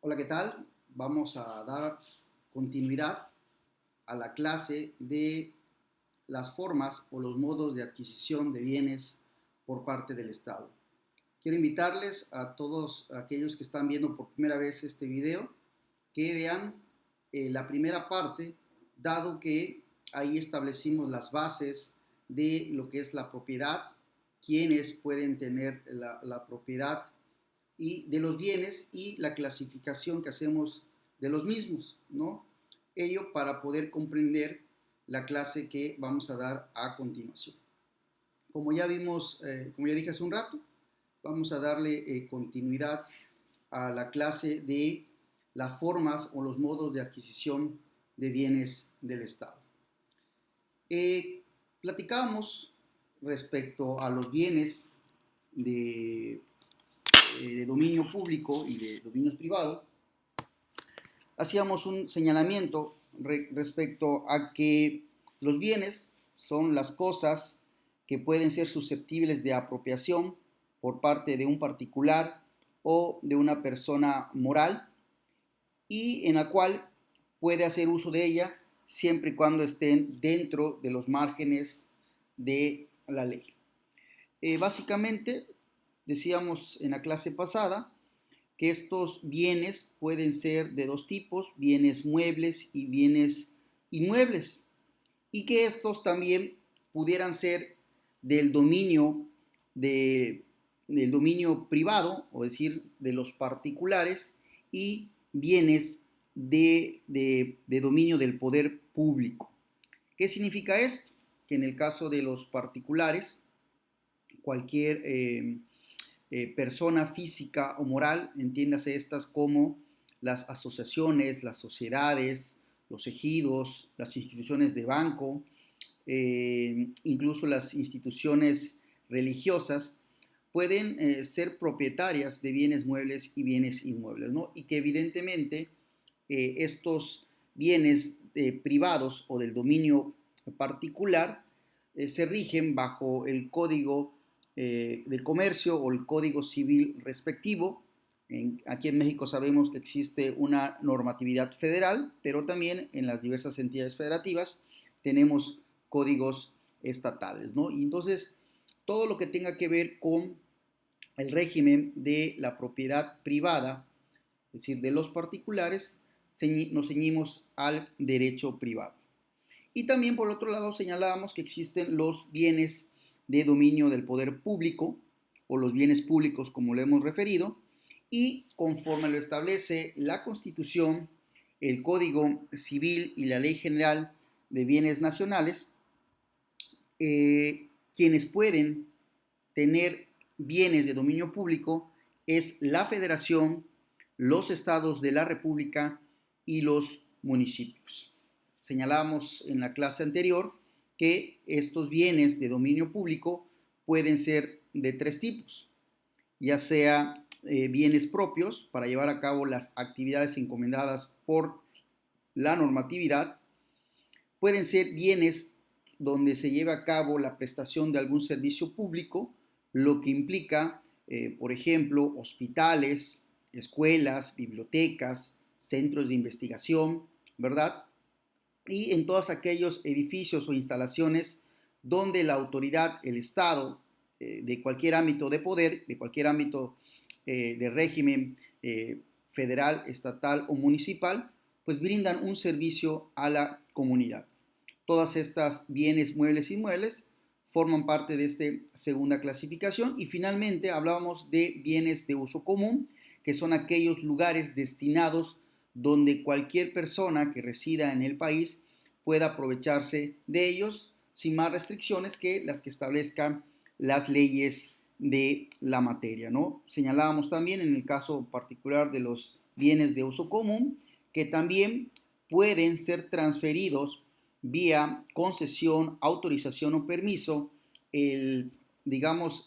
Hola, ¿qué tal? Vamos a dar continuidad a la clase de las formas o los modos de adquisición de bienes por parte del Estado. Quiero invitarles a todos aquellos que están viendo por primera vez este video que vean la primera parte, dado que ahí establecimos las bases de lo que es la propiedad, quiénes pueden tener la propiedad y de los bienes y la clasificación que hacemos de los mismos, ¿no? Ello para poder comprender la clase que vamos a dar a continuación. Como ya vimos, como ya dije hace un rato, vamos a darle continuidad a la clase de las formas o los modos de adquisición de bienes del Estado. Platicábamos respecto a los bienes de dominio público y de dominio privado. Hacíamos un señalamiento respecto a que los bienes son las cosas que pueden ser susceptibles de apropiación por parte de un particular o de una persona moral y en la cual puede hacer uso de ella siempre y cuando estén dentro de los márgenes de la ley. Básicamente, decíamos en la clase pasada que estos bienes pueden ser de dos tipos, bienes muebles y bienes inmuebles, y que estos también pudieran ser del dominio, del dominio privado, o decir, de los particulares, y bienes de dominio del poder público. ¿Qué significa esto? Que en el caso de los particulares, cualquier persona física o moral, entiéndase estas como las asociaciones, las sociedades, los ejidos, las instituciones de banco, incluso las instituciones religiosas, pueden ser propietarias de bienes muebles y bienes inmuebles, ¿no? Y que evidentemente estos bienes privados o del dominio particular se rigen bajo el Código del Comercio o el Código Civil respectivo. Aquí en México sabemos que existe una normatividad federal, pero también en las diversas entidades federativas tenemos códigos estatales, ¿no? Y entonces, todo lo que tenga que ver con el régimen de la propiedad privada, es decir, de los particulares, nos ceñimos al derecho privado. Y también, por otro lado, señalábamos que existen los bienes de dominio del poder público o los bienes públicos, como lo hemos referido, y conforme lo establece la Constitución, el Código Civil y la Ley General de Bienes Nacionales, quienes pueden tener bienes de dominio público es la Federación, los estados de la República y los municipios. Señalamos en la clase anterior que estos bienes de dominio público pueden ser de tres tipos, ya sea bienes propios para llevar a cabo las actividades encomendadas por la normatividad, pueden ser bienes donde se lleva a cabo la prestación de algún servicio público, lo que implica, por ejemplo, hospitales, escuelas, bibliotecas, centros de investigación, ¿verdad? Y en todos aquellos edificios o instalaciones donde la autoridad, el Estado, de cualquier ámbito de poder, de cualquier ámbito de régimen federal, estatal o municipal, pues brindan un servicio a la comunidad. Todas estas bienes muebles e inmuebles forman parte de esta segunda clasificación y finalmente hablábamos de bienes de uso común, que son aquellos lugares destinados donde cualquier persona que resida en el país pueda aprovecharse de ellos sin más restricciones que las que establezcan las leyes de la materia, ¿no? Señalábamos también en el caso particular de los bienes de uso común que también pueden ser transferidos vía concesión, autorización o permiso, digamos,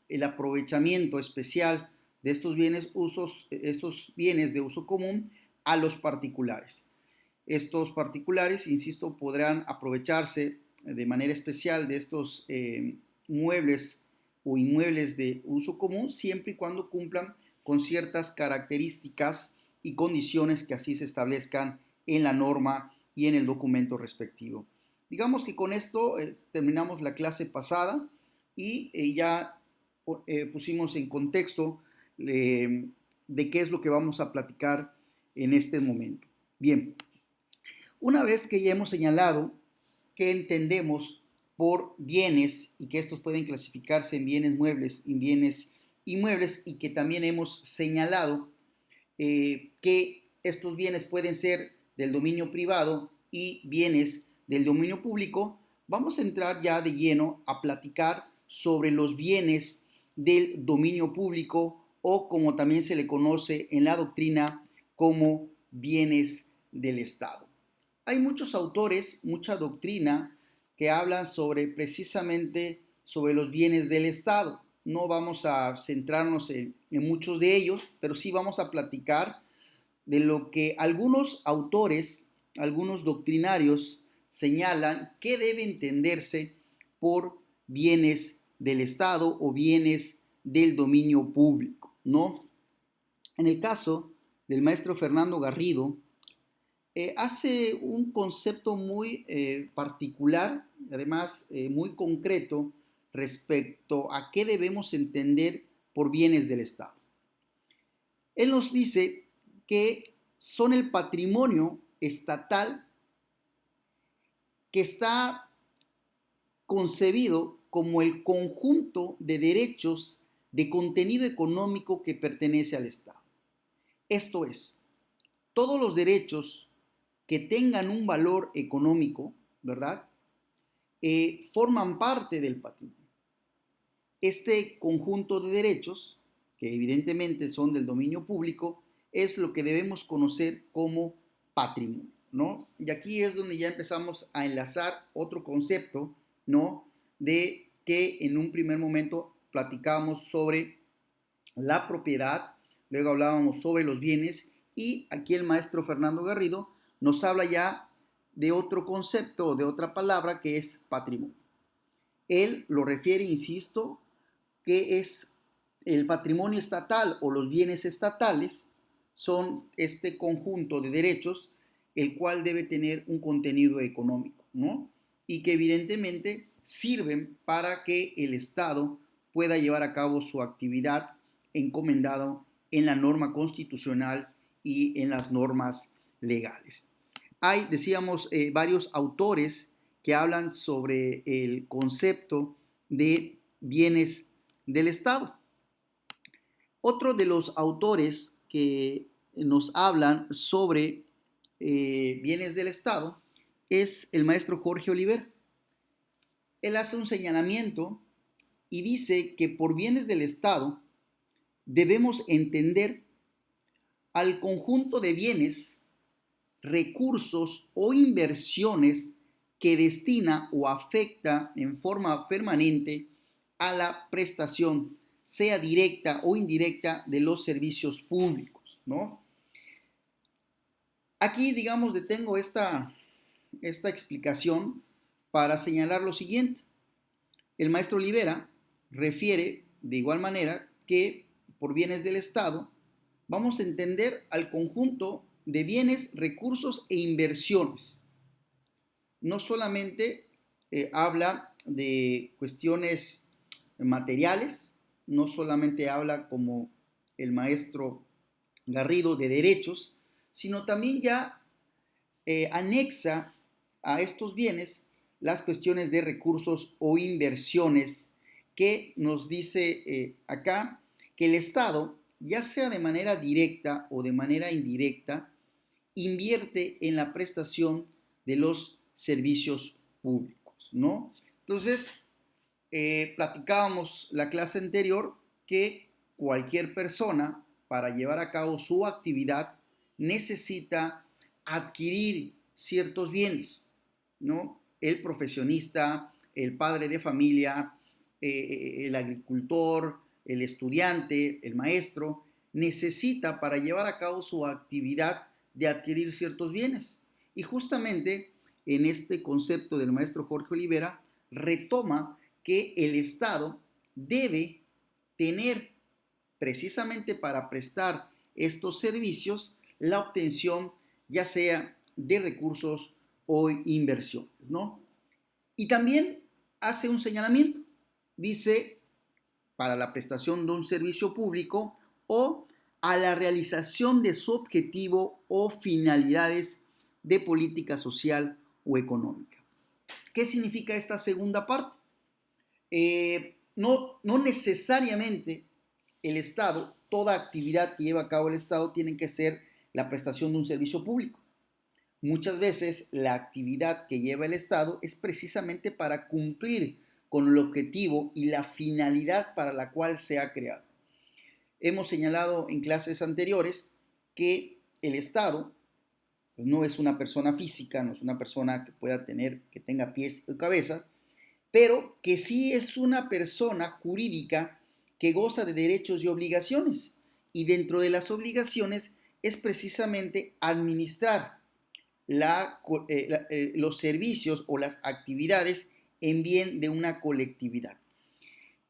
el aprovechamiento especial de estos bienes de uso común a los particulares. Estos particulares, insisto, podrán aprovecharse de manera especial de estos muebles o inmuebles de uso común siempre y cuando cumplan con ciertas características y condiciones que así se establezcan en la norma y en el documento respectivo. Digamos que con esto terminamos la clase pasada y ya pusimos en contexto de qué es lo que vamos a platicar en este momento. Bien, una vez que ya hemos señalado qué entendemos por bienes y que estos pueden clasificarse en bienes muebles y bienes inmuebles y que también hemos señalado que estos bienes pueden ser del dominio privado y bienes del dominio público, vamos a entrar ya de lleno a platicar sobre los bienes del dominio público o como también se le conoce en la doctrina como bienes del Estado. Hay muchos autores, mucha doctrina que hablan sobre precisamente sobre los bienes del Estado. No vamos a centrarnos en muchos de ellos, pero sí vamos a platicar de lo que algunos autores, algunos doctrinarios señalan que debe entenderse por bienes del Estado o bienes del dominio público, ¿no? En el caso del maestro Fernando Garrido, hace un concepto muy particular, además muy concreto, respecto a qué debemos entender por bienes del Estado. Él nos dice que son el patrimonio estatal que está concebido como el conjunto de derechos de contenido económico que pertenece al Estado. Esto es, todos los derechos que tengan un valor económico, ¿verdad? Forman parte del patrimonio. Este conjunto de derechos, que evidentemente son del dominio público, es lo que debemos conocer como patrimonio, ¿no? Y aquí es donde ya empezamos a enlazar otro concepto, ¿no? De que en un primer momento platicábamos sobre la propiedad, luego hablábamos sobre los bienes y aquí el maestro Fernando Garrido nos habla ya de otro concepto, de otra palabra que es patrimonio. Él lo refiere, insisto, que es el patrimonio estatal o los bienes estatales son este conjunto de derechos el cual debe tener un contenido económico, ¿no? Y que evidentemente sirven para que el Estado pueda llevar a cabo su actividad encomendado en la norma constitucional y en las normas legales. Hay, decíamos, varios autores que hablan sobre el concepto de bienes del Estado. Otro de los autores que nos hablan sobre bienes del Estado es el maestro Jorge Oliver. Él hace un señalamiento y dice que por bienes del Estado debemos entender al conjunto de bienes, recursos o inversiones que destina o afecta en forma permanente a la prestación, sea directa o indirecta, de los servicios públicos, ¿no? Aquí, digamos, detengo esta explicación para señalar lo siguiente. El maestro Olivera refiere de igual manera que por bienes del Estado vamos a entender al conjunto de bienes, recursos e inversiones. No solamente habla de cuestiones materiales, no solamente habla como el maestro Garrido de derechos, sino también ya anexa a estos bienes las cuestiones de recursos o inversiones que nos dice acá que el Estado, ya sea de manera directa o de manera indirecta, invierte en la prestación de los servicios públicos, ¿no? Entonces, platicábamos la clase anterior que cualquier persona para llevar a cabo su actividad necesita adquirir ciertos bienes, ¿no? El profesionista, el padre de familia, el agricultor, el estudiante, el maestro, necesita para llevar a cabo su actividad de adquirir ciertos bienes. Y justamente en este concepto del maestro Jorge Olivera retoma que el Estado debe tener, precisamente para prestar estos servicios, la obtención ya sea de recursos o inversiones, ¿no? Y también hace un señalamiento, dice, para la prestación de un servicio público o a la realización de su objetivo o finalidades de política social o económica. ¿Qué significa esta segunda parte? No necesariamente el Estado, toda actividad que lleva a cabo el Estado tiene que ser la prestación de un servicio público. Muchas veces la actividad que lleva el Estado es precisamente para cumplir con el objetivo y la finalidad para la cual se ha creado. Hemos señalado en clases anteriores que el Estado no es una persona física, no es una persona que tenga pies o cabeza, pero que sí es una persona jurídica que goza de derechos y obligaciones. Y dentro de las obligaciones es precisamente administrar los servicios o las actividades en bien de una colectividad.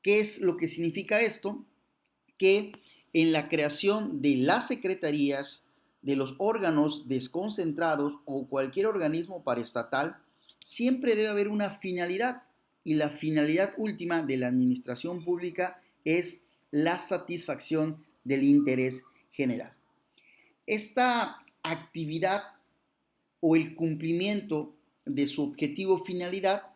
¿Qué es lo que significa esto? Que en la creación de las secretarías, de los órganos desconcentrados o cualquier organismo paraestatal, siempre debe haber una finalidad, y la finalidad última de la administración pública es la satisfacción del interés general. Esta actividad o el cumplimiento de su objetivo o finalidad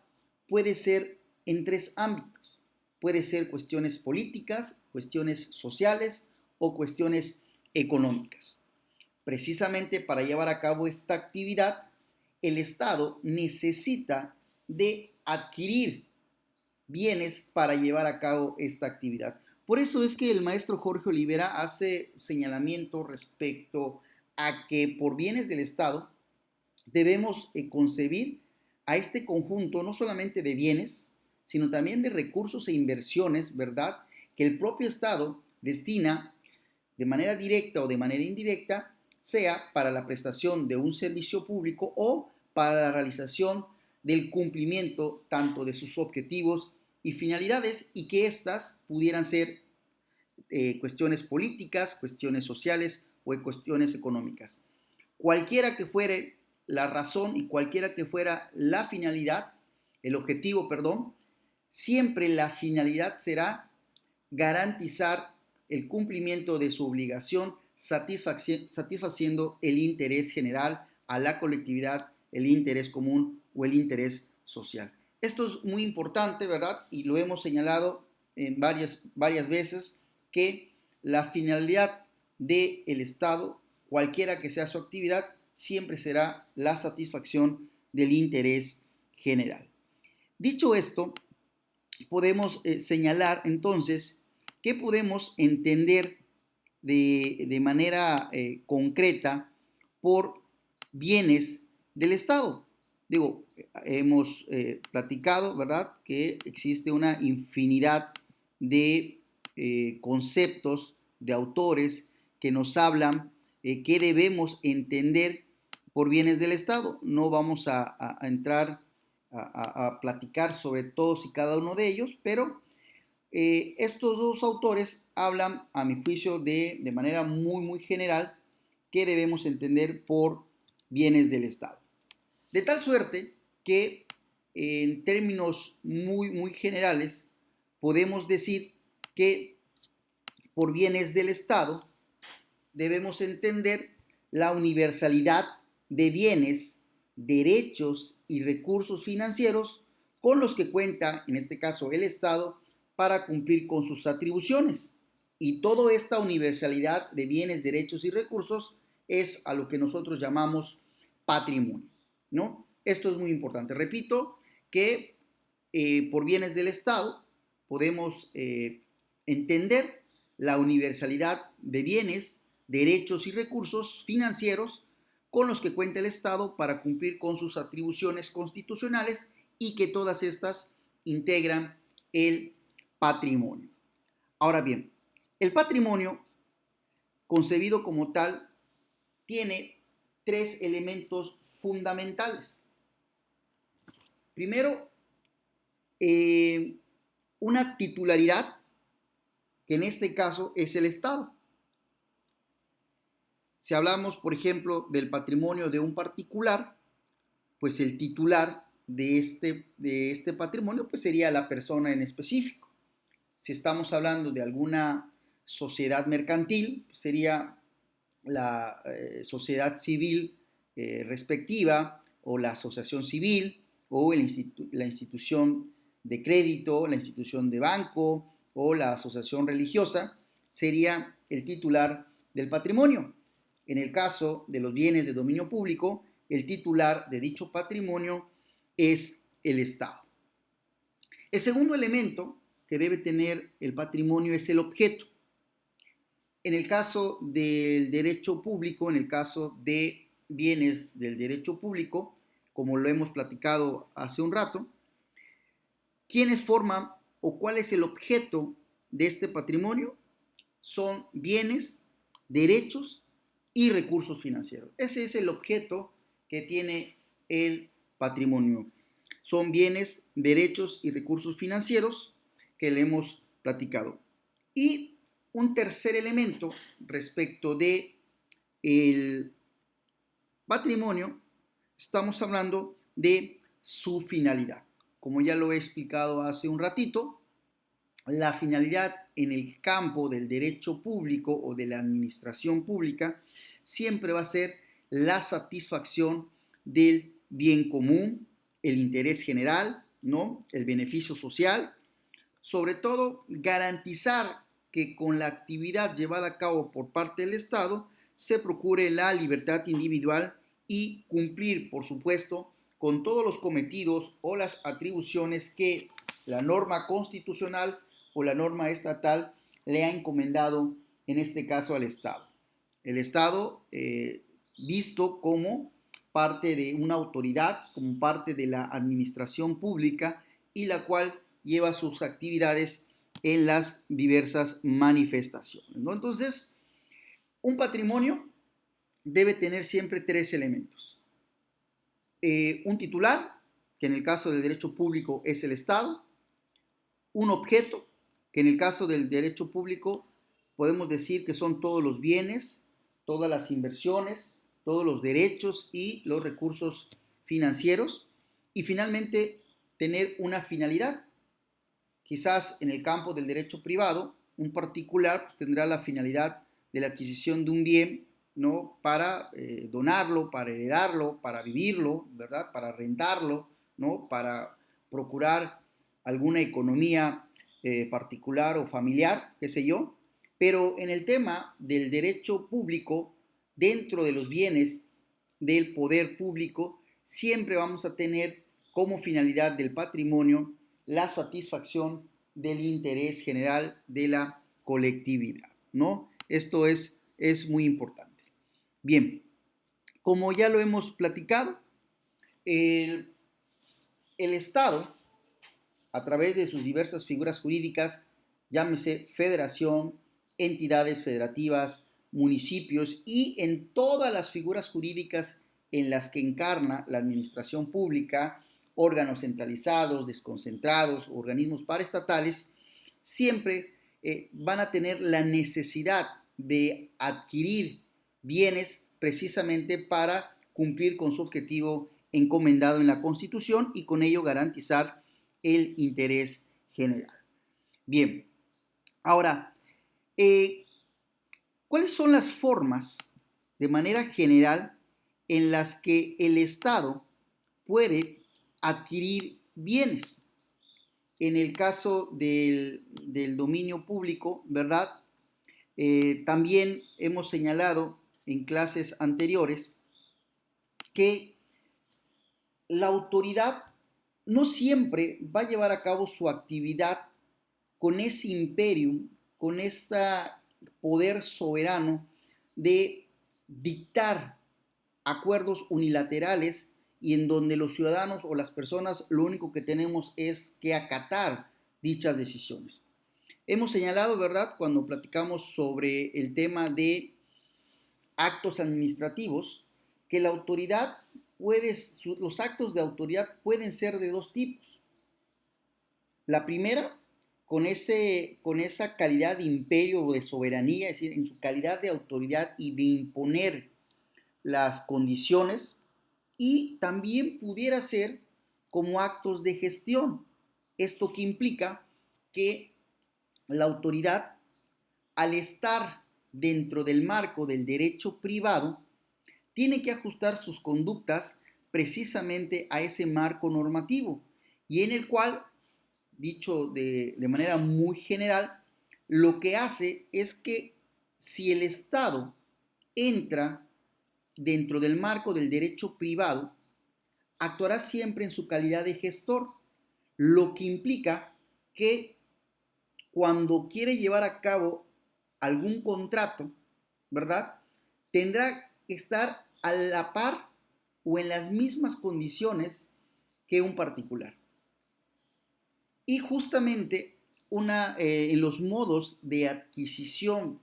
puede ser en tres ámbitos. Puede ser cuestiones políticas, cuestiones sociales o cuestiones económicas. Precisamente para llevar a cabo esta actividad, el Estado necesita de adquirir bienes para llevar a cabo esta actividad. Por eso es que el maestro Jorge Olivera hace señalamiento respecto a que por bienes del Estado debemos concebir a este conjunto no solamente de bienes, sino también de recursos e inversiones, ¿verdad?, que el propio Estado destina de manera directa o de manera indirecta, sea para la prestación de un servicio público o para la realización del cumplimiento tanto de sus objetivos y finalidades, y que éstas pudieran ser cuestiones políticas, cuestiones sociales o cuestiones económicas. Cualquiera que fuere la razón y cualquiera que fuera la finalidad, el objetivo, perdón, siempre la finalidad será garantizar el cumplimiento de su obligación, satisfaciendo el interés general a la colectividad, el interés común o el interés social. Esto es muy importante, ¿verdad? Y lo hemos señalado en varias veces, que la finalidad del Estado, cualquiera que sea su actividad, siempre será la satisfacción del interés general. Dicho esto, podemos señalar entonces qué podemos entender de manera concreta por bienes del Estado. Digo, hemos platicado, ¿verdad?, que existe una infinidad de conceptos, de autores que nos hablan qué debemos entender por bienes del Estado. No vamos a entrar a platicar sobre todos y cada uno de ellos, pero estos dos autores hablan, a mi juicio, de manera muy general, qué debemos entender por bienes del Estado. De tal suerte que, en términos muy generales, podemos decir que por bienes del Estado debemos entender la universalidad de bienes, derechos y recursos financieros con los que cuenta, en este caso, el Estado para cumplir con sus atribuciones. Y toda esta universalidad de bienes, derechos y recursos es a lo que nosotros llamamos patrimonio, ¿no? Esto es muy importante. Repito que por bienes del Estado podemos entender la universalidad de bienes, derechos y recursos financieros con los que cuenta el Estado para cumplir con sus atribuciones constitucionales, y que todas estas integran el patrimonio. Ahora bien, el patrimonio, concebido como tal, tiene tres elementos fundamentales. Primero, una titularidad, que en este caso es el Estado. Si hablamos, por ejemplo, del patrimonio de un particular, pues el titular de este patrimonio pues sería la persona en específico. Si estamos hablando de alguna sociedad mercantil, pues sería la sociedad civil respectiva o la asociación civil o la institución de crédito, la institución de banco o la asociación religiosa, sería el titular del patrimonio. En el caso de los bienes de dominio público, el titular de dicho patrimonio es el Estado. El segundo elemento que debe tener el patrimonio es el objeto. En el caso del derecho público, en el caso de bienes del derecho público, como lo hemos platicado hace un rato, ¿quiénes forman o cuál es el objeto de este patrimonio? Son bienes, derechos y recursos financieros. Ese es el objeto que tiene el patrimonio. Son bienes, derechos y recursos financieros que le hemos platicado. Y un tercer elemento respecto de el patrimonio, estamos hablando de su finalidad. Como ya lo he explicado hace un ratito, la finalidad en el campo del derecho público o de la administración pública siempre va a ser la satisfacción del bien común, el interés general, ¿no? El beneficio social, sobre todo garantizar que con la actividad llevada a cabo por parte del Estado se procure la libertad individual y cumplir, por supuesto, con todos los cometidos o las atribuciones que la norma constitucional o la norma estatal le ha encomendado, en este caso al Estado. El Estado, visto como parte de una autoridad, como parte de la administración pública y la cual lleva sus actividades en las diversas manifestaciones, ¿no? Entonces, un patrimonio debe tener siempre tres elementos. Un titular, que en el caso del derecho público es el Estado. Un objeto, que en el caso del derecho público podemos decir que son todos los bienes, todas las inversiones, todos los derechos y los recursos financieros. Y finalmente, tener una finalidad. Quizás en el campo del derecho privado, un particular pues, tendrá la finalidad de la adquisición de un bien, ¿no? Para donarlo, para heredarlo, para vivirlo, ¿verdad? Para rentarlo, ¿no? Para procurar alguna economía particular o familiar, qué sé yo. Pero en el tema del derecho público, dentro de los bienes del poder público, siempre vamos a tener como finalidad del patrimonio la satisfacción del interés general de la colectividad, ¿no? Esto es muy importante. Bien, como ya lo hemos platicado, el Estado, a través de sus diversas figuras jurídicas, llámese federación, entidades federativas, municipios y en todas las figuras jurídicas en las que encarna la administración pública, órganos centralizados, desconcentrados, organismos paraestatales, siempre van a tener la necesidad de adquirir bienes precisamente para cumplir con su objetivo encomendado en la Constitución y con ello garantizar el interés general. Bien, ahora, ¿cuáles son las formas de manera general en las que el Estado puede adquirir bienes? En el caso del dominio público, ¿verdad? También hemos señalado en clases anteriores que la autoridad no siempre va a llevar a cabo su actividad con ese imperium, con ese poder soberano de dictar acuerdos unilaterales y en donde los ciudadanos o las personas lo único que tenemos es que acatar dichas decisiones. Hemos señalado, ¿verdad?, cuando platicamos sobre el tema de actos administrativos, que la autoridad los actos de autoridad pueden ser de dos tipos. La primera, con esa calidad de imperio o de soberanía, es decir, en su calidad de autoridad y de imponer las condiciones, y también pudiera ser como actos de gestión. Esto que implica que la autoridad, al estar dentro del marco del derecho privado, tiene que ajustar sus conductas precisamente a ese marco normativo y en el cual, dicho de manera muy general, lo que hace es que si el Estado entra dentro del marco del derecho privado, actuará siempre en su calidad de gestor, lo que implica que cuando quiere llevar a cabo algún contrato, ¿verdad? Tendrá que estar a la par o en las mismas condiciones que un particular. Y justamente en los modos de adquisición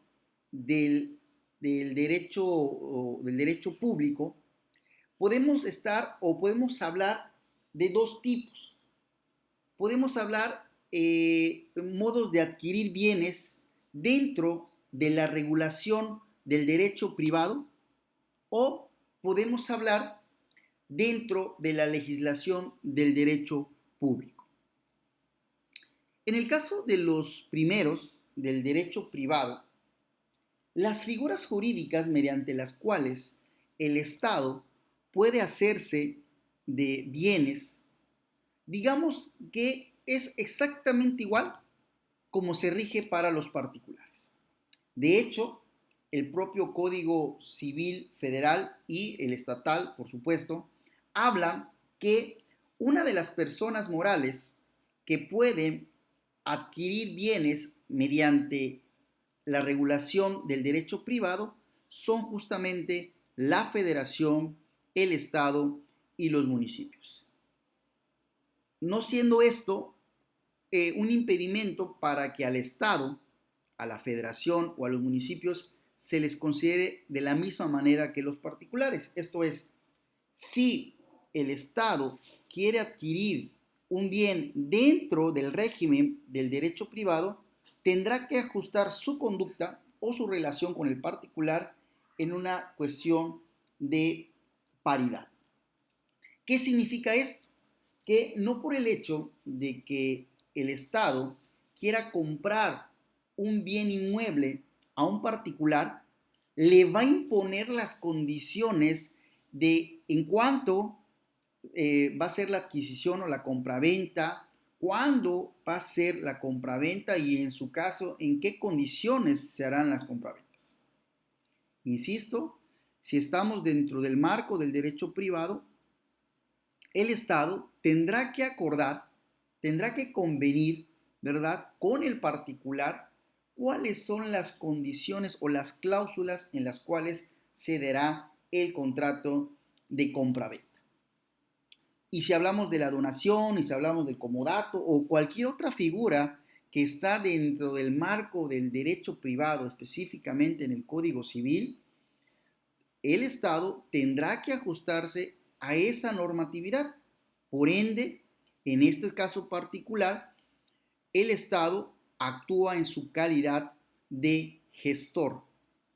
del derecho público, podemos estar o podemos hablar de dos tipos. Podemos hablar modos de adquirir bienes dentro de la regulación del derecho privado o podemos hablar dentro de la legislación del derecho público. En el caso de los primeros, del derecho privado, las figuras jurídicas mediante las cuales el Estado puede hacerse de bienes, digamos que es exactamente igual como se rige para los particulares. De hecho, el propio Código Civil Federal y el estatal, por supuesto, hablan que una de las personas morales que pueden adquirir bienes mediante la regulación del derecho privado son justamente la federación, el Estado y los municipios. No siendo esto un impedimento para que al Estado, a la federación o a los municipios se les considere de la misma manera que los particulares. Esto es, si el Estado quiere adquirir un bien dentro del régimen del derecho privado, tendrá que ajustar su conducta o su relación con el particular en una cuestión de paridad. ¿Qué significa esto? Que no por el hecho de que el Estado quiera comprar un bien inmueble a un particular, le va a imponer las condiciones de en cuánto va a ser la adquisición o la compraventa, cuándo va a ser la compraventa y en su caso en qué condiciones se harán las compraventas. Insisto, si estamos dentro del marco del derecho privado, el Estado tendrá que acordar, tendrá que convenir, ¿verdad?, con el particular cuáles son las condiciones o las cláusulas en las cuales se dará el contrato de compraventa. Y si hablamos de la donación, y si hablamos del comodato o cualquier otra figura que está dentro del marco del derecho privado, específicamente en el Código Civil, el Estado tendrá que ajustarse a esa normatividad. Por ende, en este caso particular, el Estado actúa en su calidad de gestor,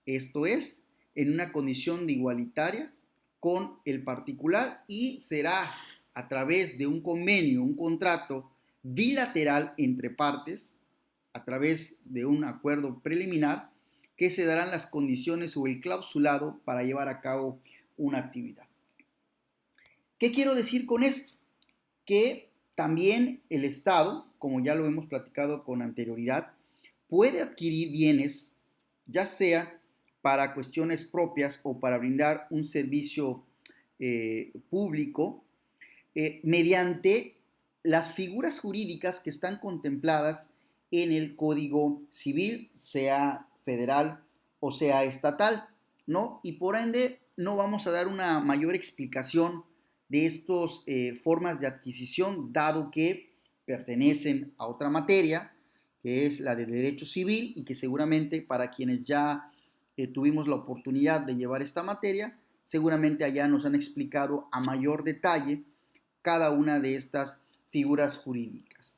esto es, en una condición de igualitaria con el particular y será a través de un convenio, un contrato bilateral entre partes, a través de un acuerdo preliminar, que se darán las condiciones o el clausulado para llevar a cabo una actividad. ¿Qué quiero decir con esto? Que también el Estado, como ya lo hemos platicado con anterioridad, puede adquirir bienes, ya sea para cuestiones propias o para brindar un servicio público, mediante las figuras jurídicas que están contempladas en el Código Civil, sea federal o sea estatal, ¿no? Y por ende no vamos a dar una mayor explicación de estas formas de adquisición, dado que pertenecen a otra materia, que es la de derecho civil, y que seguramente para quienes ya tuvimos la oportunidad de llevar esta materia, seguramente allá nos han explicado a mayor detalle cada una de estas figuras jurídicas.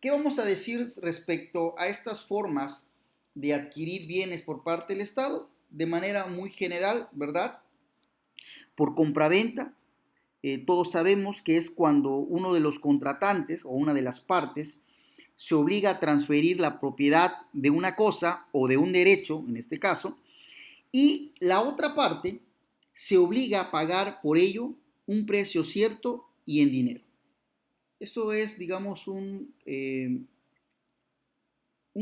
¿Qué vamos a decir respecto a estas formas de adquirir bienes por parte del Estado? De manera muy general, ¿verdad? Por compraventa, todos sabemos que es cuando uno de los contratantes o una de las partes se obliga a transferir la propiedad de una cosa o de un derecho, en este caso, y la otra parte se obliga a pagar por ello un precio cierto y en dinero. Eso es, digamos, un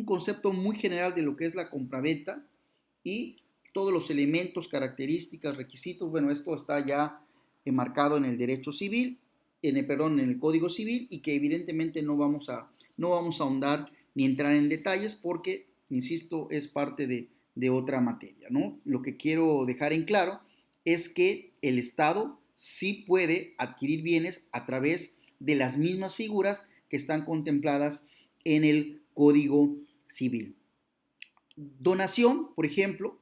concepto muy general de lo que es la compraventa y todos los elementos, características, requisitos. Bueno, esto está ya enmarcado en el derecho civil, en el Código Civil, y que evidentemente no vamos a ahondar ni entrar en detalles porque, insisto, es parte de otra materia, ¿no? Lo que quiero dejar en claro es que el Estado sí puede adquirir bienes a través de las mismas figuras que están contempladas en el Código Civil. Donación, por ejemplo,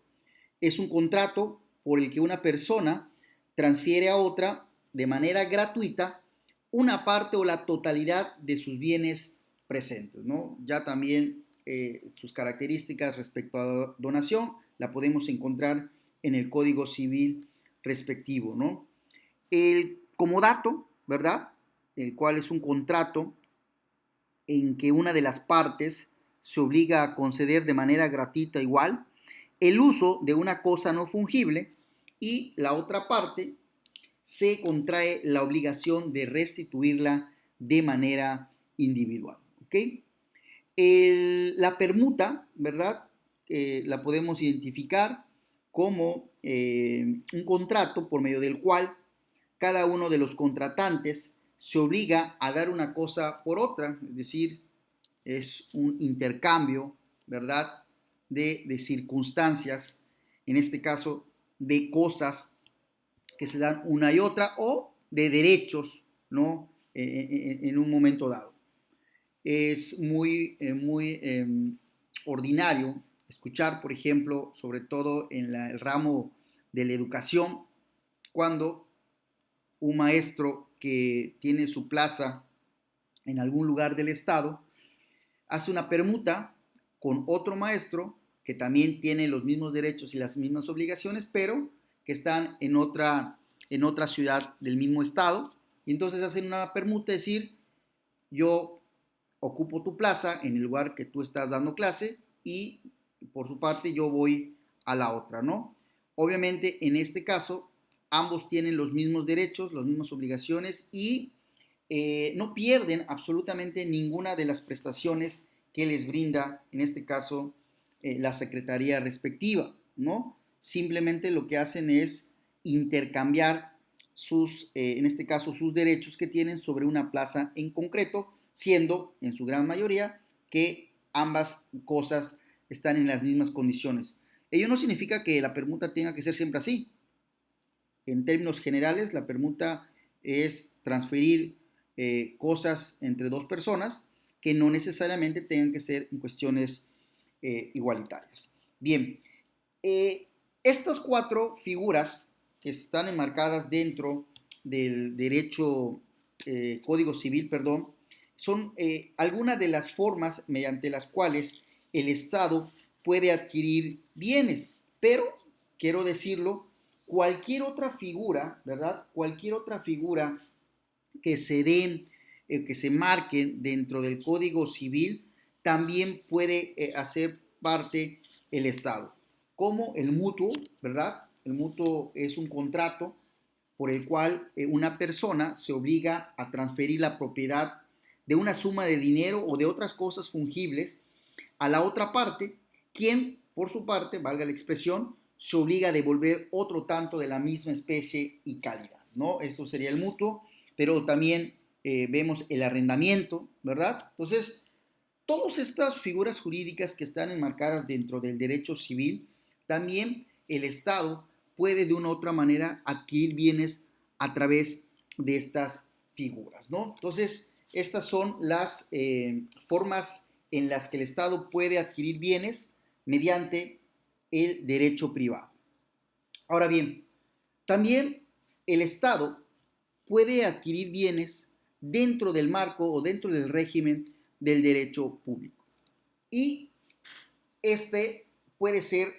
es un contrato por el que una persona transfiere a otra de manera gratuita una parte o la totalidad de sus bienes presentes, ¿no? Ya también sus características respecto a donación la podemos encontrar en el Código Civil respectivo, ¿no? El comodato, ¿verdad? El cual es un contrato en que una de las partes se obliga a conceder de manera gratuita igual el uso de una cosa no fungible y la otra parte se contrae la obligación de restituirla de manera individual. ¿Okay? La permuta, ¿verdad? La podemos identificar como un contrato por medio del cual cada uno de los contratantes se obliga a dar una cosa por otra, es decir, es un intercambio, ¿verdad? De circunstancias, en este caso de cosas que se dan una y otra o de derechos, ¿no? En un momento dado. Es muy ordinario escuchar, por ejemplo, sobre todo en el ramo de la educación, cuando un maestro que tiene su plaza en algún lugar del estado hace una permuta con otro maestro que también tiene los mismos derechos y las mismas obligaciones, pero que están en otra ciudad del mismo estado. Y entonces hacen una permuta, es decir, yo ocupo tu plaza en el lugar que tú estás dando clase y por su parte yo voy a la otra, ¿no? Obviamente en este caso ambos tienen los mismos derechos, las mismas obligaciones y no pierden absolutamente ninguna de las prestaciones que les brinda, en este caso, la secretaría respectiva, ¿no? Simplemente lo que hacen es intercambiar en este caso, sus derechos que tienen sobre una plaza en concreto, siendo en su gran mayoría que ambas cosas están en las mismas condiciones. Ello no significa que la permuta tenga que ser siempre así. En términos generales, la permuta es transferir cosas entre dos personas que no necesariamente tengan que ser en cuestiones igualitarias. Bien, estas cuatro figuras que están enmarcadas dentro del derecho Código Civil, perdón, son algunas de las formas mediante las cuales el Estado puede adquirir bienes, pero, quiero decirlo, cualquier otra figura, ¿verdad? Cualquier otra figura que se den, que se marquen dentro del Código Civil, también puede hacer parte el Estado, como el mutuo, ¿verdad? El mutuo es un contrato por el cual una persona se obliga a transferir la propiedad de una suma de dinero o de otras cosas fungibles a la otra parte, quien, por su parte, valga la expresión, se obliga a devolver otro tanto de la misma especie y calidad, ¿no? Esto sería el mutuo, pero también vemos el arrendamiento, ¿verdad? Entonces, todas estas figuras jurídicas que están enmarcadas dentro del derecho civil, también el Estado puede de una u otra manera adquirir bienes a través de estas figuras, ¿no? Entonces, estas son las formas en las que el Estado puede adquirir bienes mediante el derecho privado. Ahora bien, también el Estado puede adquirir bienes dentro del marco o dentro del régimen del derecho público. Y este puede ser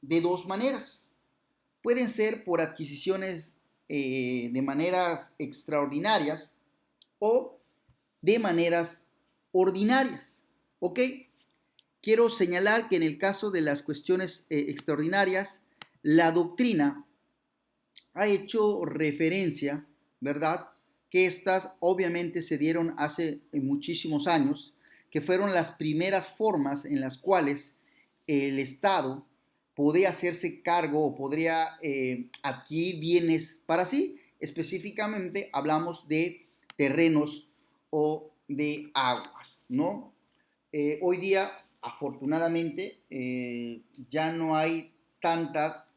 de dos maneras. Pueden ser por adquisiciones de maneras extraordinarias o de maneras ordinarias. ¿Ok? Quiero señalar que en el caso de las cuestiones extraordinarias, la doctrina ha hecho referencia, ¿verdad? Que estas obviamente se dieron hace muchísimos años, que fueron las primeras formas en las cuales el Estado podría hacerse cargo o podría adquirir bienes para sí. Específicamente hablamos de terrenos o de aguas, ¿no? Hoy día, afortunadamente, ya no hay tanta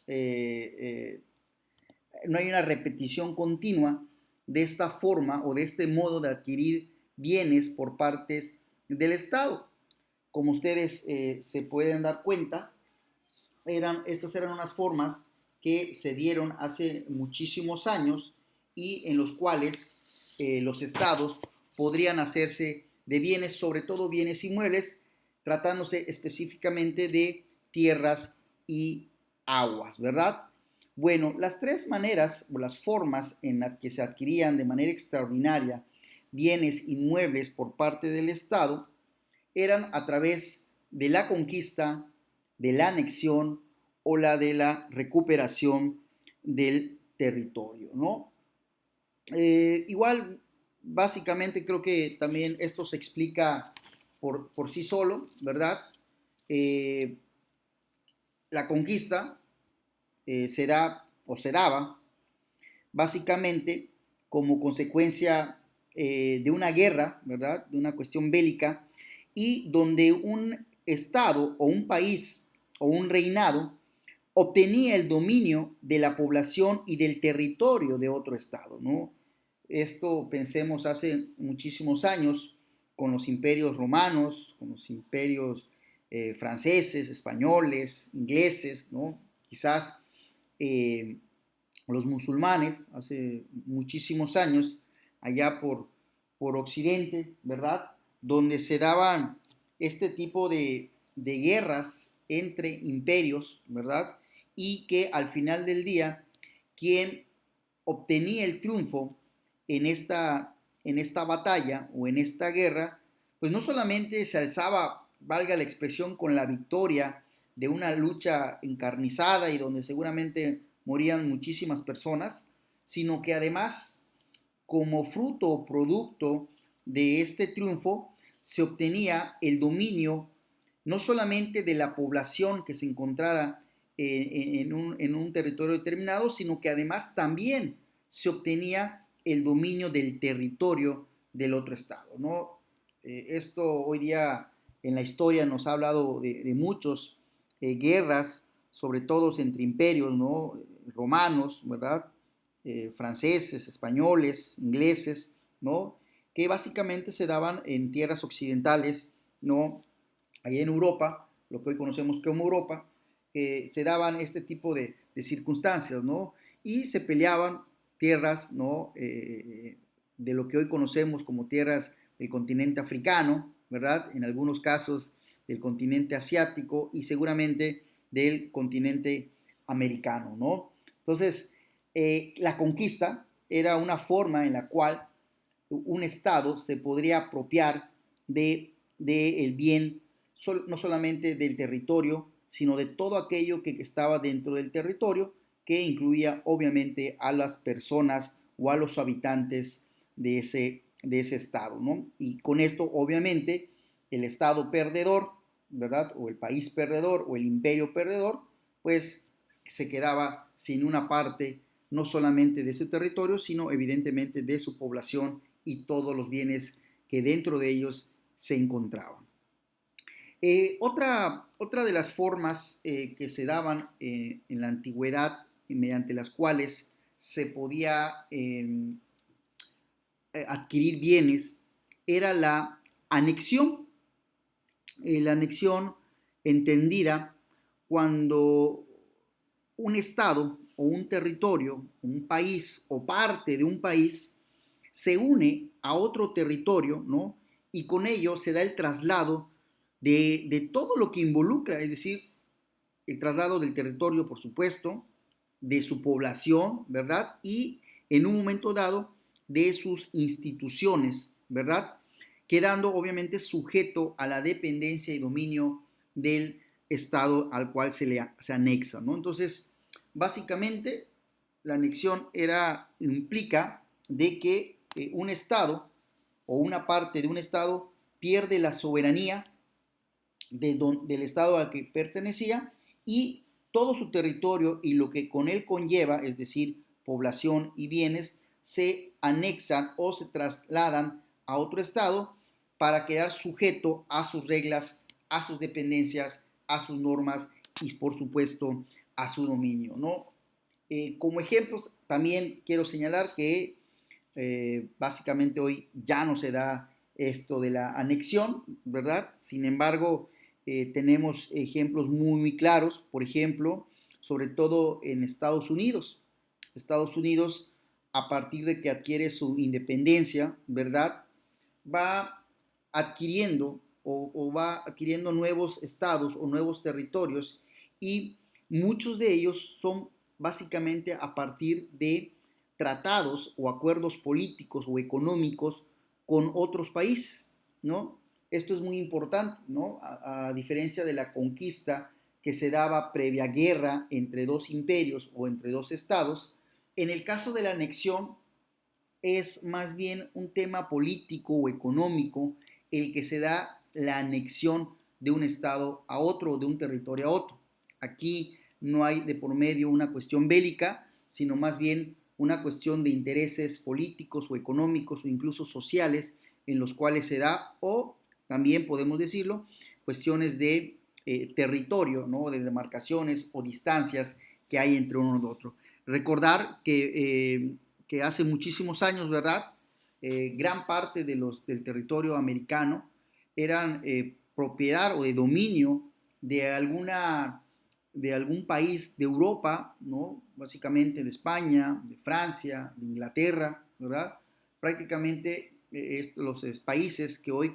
eh, no hay una repetición continua de esta forma o de este modo de adquirir bienes por partes del Estado. Como ustedes se pueden dar cuenta, estas eran unas formas que se dieron hace muchísimos años y en los cuales los estados podrían hacerse de bienes, sobre todo bienes inmuebles, tratándose específicamente de tierras y aguas, ¿verdad? Bueno, las tres maneras o las formas en las que se adquirían de manera extraordinaria bienes inmuebles por parte del Estado eran a través de la conquista, de la anexión o la de la recuperación del territorio, ¿no? Igual, básicamente creo que también esto se explica por sí solo, ¿verdad? Eh, la conquista se da o se daba básicamente como consecuencia de una guerra, ¿verdad? De una cuestión bélica, y donde un estado o un país o un reinado obtenía el dominio de la población y del territorio de otro estado, ¿no? Esto pensemos hace muchísimos años con los imperios romanos, con los imperios franceses, españoles, ingleses, ¿no? Quizás eh, los musulmanes hace muchísimos años, allá por Occidente, ¿verdad? Donde se daban este tipo de guerras entre imperios, ¿verdad? Y que al final del día, quien obtenía el triunfo en esta batalla o en esta guerra, pues no solamente se alzaba, valga la expresión, con la victoria de una lucha encarnizada y donde seguramente morían muchísimas personas, sino que además, como fruto o producto de este triunfo, se obtenía el dominio no solamente de la población que se encontrara en un territorio determinado, sino que además también se obtenía el dominio del territorio del otro estado, ¿no? Esto hoy día en la historia nos ha hablado de muchos guerras, sobre todo entre imperios, ¿no? Romanos, ¿verdad? Franceses, españoles, ingleses, ¿no? Que básicamente se daban en tierras occidentales, ¿no? Allá en Europa, lo que hoy conocemos como Europa, se daban este tipo de circunstancias, ¿no? Y se peleaban tierras, ¿no? De lo que hoy conocemos como tierras del continente africano, ¿verdad? En algunos casos del continente asiático y seguramente del continente americano, ¿no? Entonces, la conquista era una forma en la cual un Estado se podría apropiar de el bien, no solamente del territorio, sino de todo aquello que estaba dentro del territorio, que incluía obviamente a las personas o a los habitantes de ese Estado, ¿no? Y con esto, obviamente, el Estado perdedor, ¿verdad? O el país perdedor o el imperio perdedor, pues se quedaba sin una parte no solamente de su territorio, sino evidentemente de su población y todos los bienes que dentro de ellos se encontraban. Otra de las formas que se daban en la antigüedad mediante las cuales se podía adquirir bienes era la anexión. La anexión entendida cuando un estado o un territorio, un país o parte de un país se une a otro territorio, ¿no? y con ello se da el traslado de todo lo que involucra, es decir, el traslado del territorio, por supuesto, de su población, ¿verdad? Y en un momento dado de sus instituciones, ¿verdad? Quedando obviamente sujeto a la dependencia y dominio del Estado al cual se anexa, ¿no? Entonces, básicamente, la anexión implica de que un Estado o una parte de un Estado pierde la soberanía del Estado al que pertenecía y todo su territorio y lo que con él conlleva, es decir, población y bienes, se anexan o se trasladan a otro Estado para quedar sujeto a sus reglas, a sus dependencias, a sus normas y, por supuesto, a su dominio, ¿no? Como ejemplos, también quiero señalar que básicamente hoy ya no se da esto de la anexión, ¿verdad? Sin embargo, tenemos ejemplos muy claros, por ejemplo, sobre todo en Estados Unidos. Estados Unidos, a partir de que adquiere su independencia, ¿verdad? Va adquiriendo o va adquiriendo nuevos estados o nuevos territorios y muchos de ellos son básicamente a partir de tratados o acuerdos políticos o económicos con otros países, ¿no? Esto es muy importante, ¿no? A diferencia de la conquista que se daba previa guerra entre dos imperios o entre dos estados, en el caso de la anexión es más bien un tema político o económico el que se da la anexión de un estado a otro o de un territorio a otro. Aquí no hay de por medio una cuestión bélica, sino más bien una cuestión de intereses políticos o económicos o incluso sociales en los cuales se da, o también podemos decirlo, cuestiones de territorio, ¿no? De demarcaciones o distancias que hay entre uno y otro. Recordar que hace muchísimos años, ¿verdad? Gran parte del territorio americano eran propiedad o de dominio de algún país de Europa, ¿no? Básicamente de España, de Francia, de Inglaterra, ¿verdad? Prácticamente los países que hoy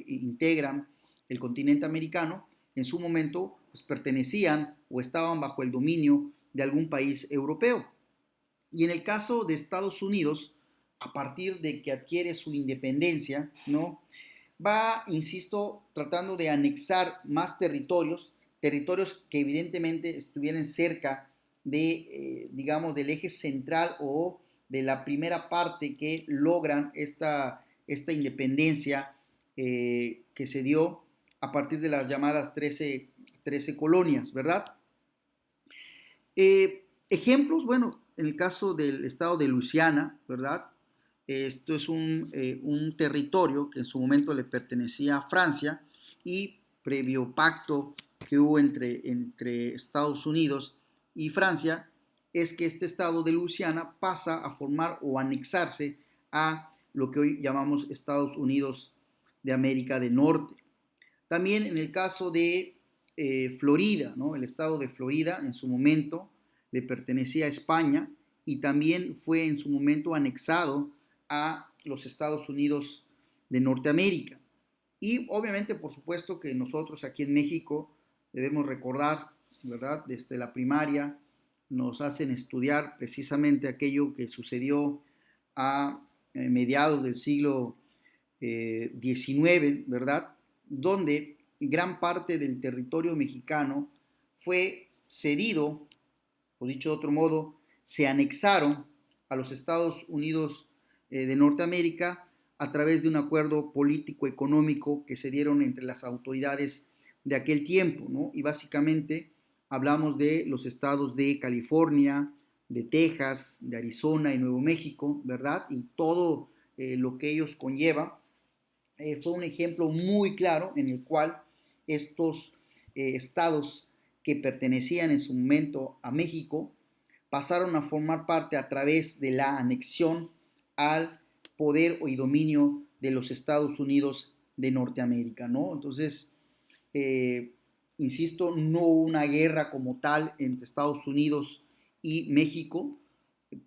integran el continente americano, en su momento pues, pertenecían o estaban bajo el dominio de algún país europeo. Y en el caso de Estados Unidos, a partir de que adquiere su independencia, ¿no? Va, insisto, tratando de anexar más territorios que evidentemente estuvieran cerca digamos, del eje central o de la primera parte que logran esta independencia que se dio a partir de las llamadas 13 colonias, ¿verdad? Ejemplos, bueno, en el caso del estado de Luisiana, ¿verdad? Esto es un territorio que en su momento le pertenecía a Francia y previo pacto que hubo entre Estados Unidos y Francia, es que este estado de Luisiana pasa a formar o anexarse a lo que hoy llamamos Estados Unidos de América del Norte. También en el caso de Florida, ¿no? El estado de Florida en su momento le pertenecía a España y también fue en su momento anexado a los Estados Unidos de Norteamérica. Y obviamente, por supuesto, que nosotros aquí en México debemos recordar, ¿verdad? Desde la primaria nos hacen estudiar precisamente aquello que sucedió a mediados del siglo XIX, ¿verdad? Donde gran parte del territorio mexicano fue cedido, o dicho de otro modo, se anexaron a los Estados Unidos de Norteamérica a través de un acuerdo político-económico que se dieron entre las autoridades de aquel tiempo, ¿no? Y básicamente hablamos de los estados de California, de Texas, de Arizona y Nuevo México, ¿verdad? Y todo lo que ellos conllevan. Fue un ejemplo muy claro en el cual estos estados que pertenecían en su momento a México pasaron a formar parte a través de la anexión al poder y dominio de los Estados Unidos de Norteamérica, ¿no? Entonces, insisto, no hubo una guerra como tal entre Estados Unidos y México,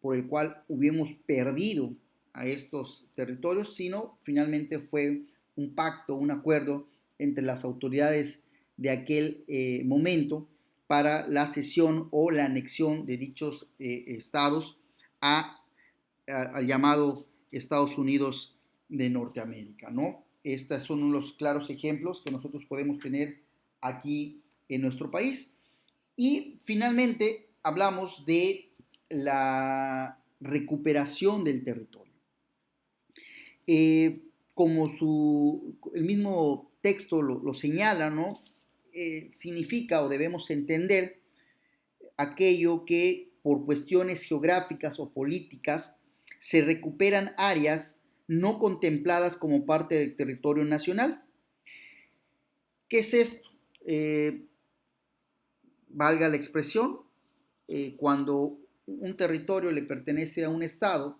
por el cual hubiéramos perdido a estos territorios, sino finalmente fue un pacto, un acuerdo entre las autoridades de aquel momento para la cesión o la anexión de dichos estados al llamado Estados Unidos de Norteamérica, ¿no? Estos son los claros ejemplos que nosotros podemos tener aquí en nuestro país. Y finalmente hablamos de la recuperación del territorio. Como el mismo texto lo señala, ¿no? Significa o debemos entender aquello que por cuestiones geográficas o políticas se recuperan áreas no contempladas como parte del territorio nacional. ¿Qué es esto? Valga la expresión, cuando un territorio le pertenece a un estado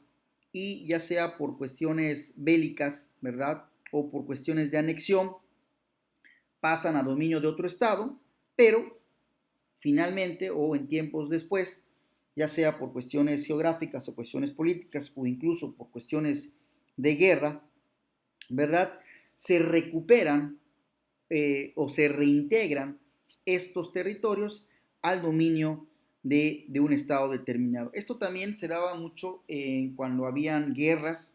y ya sea por cuestiones bélicas, ¿verdad? O por cuestiones de anexión, pasan a dominio de otro estado, pero finalmente o en tiempos después, ya sea por cuestiones geográficas o cuestiones políticas o incluso por cuestiones de guerra, ¿verdad? Se recuperan o se reintegran estos territorios al dominio de un estado determinado. Esto también se daba mucho cuando habían guerras